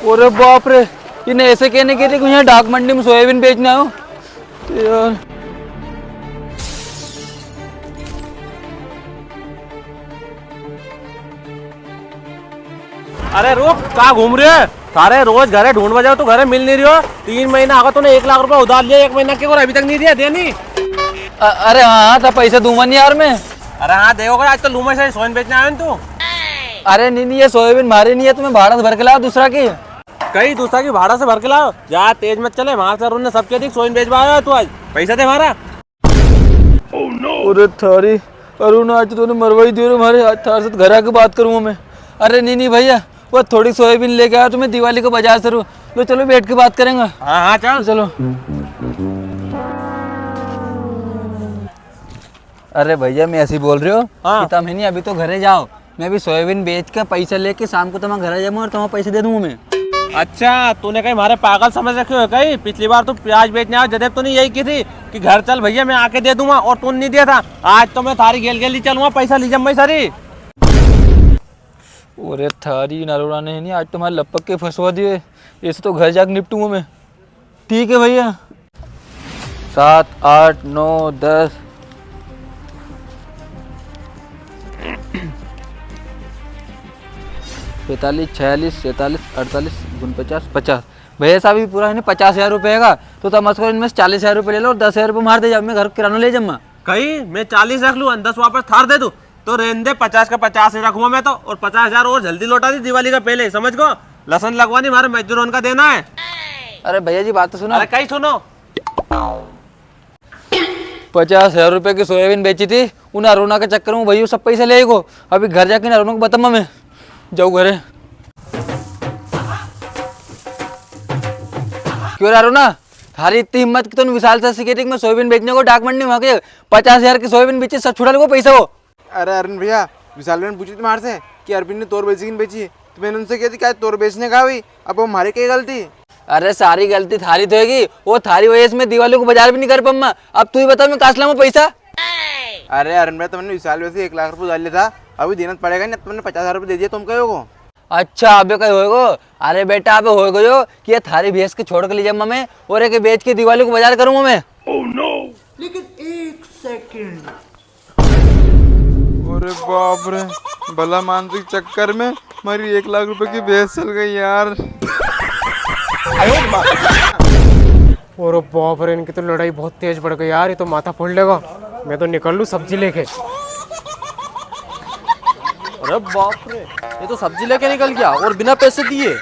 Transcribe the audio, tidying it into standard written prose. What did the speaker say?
अरे बाप रे, इन्हें ऐसे कहने के लिए कि यहाँ डाक मंडी में सोयाबीन बेचना हो तो यार। अरे रुक, कहाँ घूम रहे हो? सारे रोज घरे ढूंढ बजाओ तो घरे मिल नहीं रही हो। 3 महीना आगा तूने 1 लाख रुपए उधार लिया, 1 महीना के और अभी तक नहीं दिया, दे नहीं। अरे हाँ था, पैसे दूंगा नहीं यार मैं। अरे हाँ देखो, आज तो लूमा से सोन बेचने आया तू। अरे नहीं ये सोयाबीन मारे नहीं है, तुम्हें भाड़ा से भर के लाओ दूसरा की। कहीं दूसरा की भाड़ा से भर के लाओ, जा तेज मत चले, वहां से अरुण ने सबके अधिक सोन बेचवाया तू। आज पैसा दे हमारा। अरे थारी अरुण, आज तो तूने मरवाई दी हमारे। आज थार से घर आके बात करूंगा मैं। अरे नहीं भैया, वो थोड़ी सोयाबीन लेके आया तुम्हें दिवाली को बाजार से। लो चलो बैठ के बात करेंगे। हाँ हाँ चल चलो। अरे भैया मैं ऐसे ही बोल रही हो। हाँ। तुम है नहीं, अभी तो घरे जाओ, मैं भी सोयाबीन बेच के पैसा लेके शाम को तुम्हारे घर आ जाऊंगा और तुम्हें पैसे दे दूंगा मैं। अच्छा, तूने कहीं हमारे पागल समझ रखे हो? कहीं पिछली बार तू प्याज बेचने आया जब तूने यही की थी कि घर चल भैया मैं आके दे दूंगा, और तूने नहीं दिया था। आज तो मैं थारी गेल गेल चलूंगा, पैसा लीजिए मैं सारी। अरे थारी नरोड़ा ने नहीं, आज तुम्हारे लपक के फंसवा दिए। ऐसे तो घर जाकर निपटूंगा मैं। ठीक है भैया। 7 8 9 10 45 46 47 48 49 50। भैया साहब भी पूरा है ना 50,000 रुपये का, तो तुम उसको इनमें से 40,000 रुपये ले लो और 10,000 रुपये मार दे जाओ, मैं घर किराना ले जाऊँगा। कहीं मैं 40 रख लूँ, 10 वापस थार दे दूँ तो रहने दे। 50 का 50 ही रखूंगा मैं तो, और 50,000 और जल्दी लौटा दी दिवाली का पहले, समझ को। लसन लगवानी हमारे मजदूरों का देना है। अरे भैया जी बात तो सुनो। अरे कहीं सुनो, 50,000 रुपये की सोयाबीन बेची थी, उन अरुणा के चक्कर में भैया सब पैसे ले गो। अभी घर जाके अरुणा को बताऊंगा मैं। जाऊ घरे। क्यों अरुणा, थारी इतनी हिम्मत कि तुम विशाल से सिकेटिंग में सोयाबीन बेचने को डाक मंडी में आके 50,000 की सोयाबीन बेची, सब छुड़ा लो पैसा हो। अरे अरुण भैया, विशाल ने पूछी तुम्हारे से कि अरविंद ने तोर बेची, तो मैंने उनसे कही थी क्या तोर बेचने का हुई, अब वो हमारी क्या गलती? अरे सारी गलती थारी तो हैगी, वो थारी वजह से मैं दिवाली को बाजार भी नहीं कर पाऊंगा। अब तू ही बता मैं कहाँ से लाऊं पैसा। अरे अरुण भैया, तुमने विशाल वैसे 1 लाख रुपये डाल लिया था, अभी देना पड़ेगा नहीं। तुमने 50,000 रुपये दे दिया, तुम कहो को। अच्छा अबे कहीं होएगो। अरे बेटा अबे हो गयो कि ये थारी भैंस के छोड़ के ले जाऊंगा मैं, और एक बेच के दिवाली को बाजार करूंगा मैं। लेकिन 1 सेकंड। अरे बाप रे, भला मानसिक चक्कर में हमारी 1 लाख रुपए की भैंस चल गई यार। और बाप रे, इनकी तो लड़ाई बहुत तेज बढ़ गई यार, ये तो माथा फोड़ लेगा। मैं तो निकल लूँ सब्जी लेके। अरे बाप रे, ये तो सब्जी लेके निकल गया और बिना पैसे दिए।